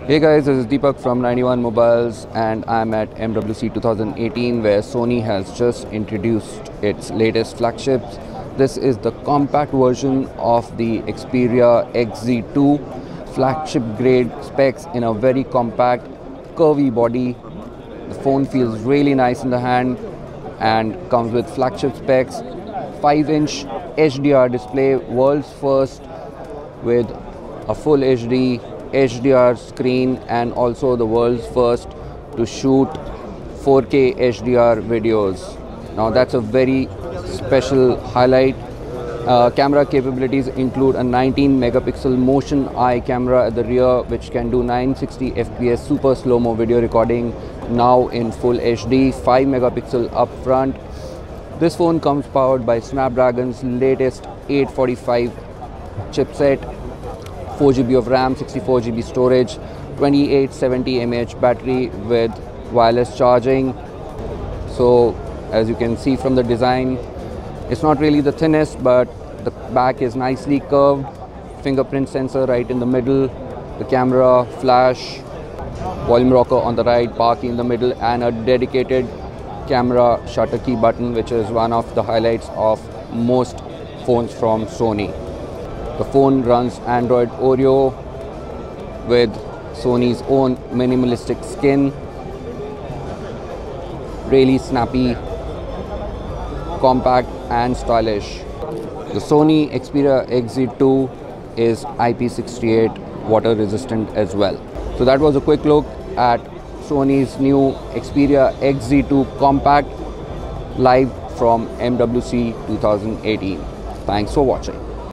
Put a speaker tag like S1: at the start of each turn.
S1: Hey guys, this is Deepak from 91 Mobiles and I'm at MWC 2018 where Sony has just introduced its latest flagships. This is the compact version of the Xperia XZ2, flagship grade specs in a very compact, curvy body. The phone feels really nice in the hand and comes with flagship specs, 5-inch HDR display, world's first with a full HD HDR screen and also the world's first to shoot 4K HDR videos. Now that's a very special highlight. Camera capabilities include a 19 megapixel motion eye camera at the rear which can do 960 fps super slow-mo video recording now in full HD, 5 megapixel up front. This phone comes powered by Snapdragon's latest 845 chipset, 4GB of RAM, 64GB storage, 2870 mAh battery with wireless charging. So as you can see from the design, it's not really the thinnest, but the back is nicely curved, fingerprint sensor right in the middle, the camera, flash, volume rocker on the right, park key in the middle, and a dedicated camera shutter key button, which is one of the highlights of most phones from Sony. The phone runs Android Oreo with Sony's own minimalistic skin. Really snappy, compact and stylish. The Sony Xperia XZ2 is IP68 water resistant as well. So that was a quick look at Sony's new Xperia XZ2 compact live from MWC 2018. Thanks for watching.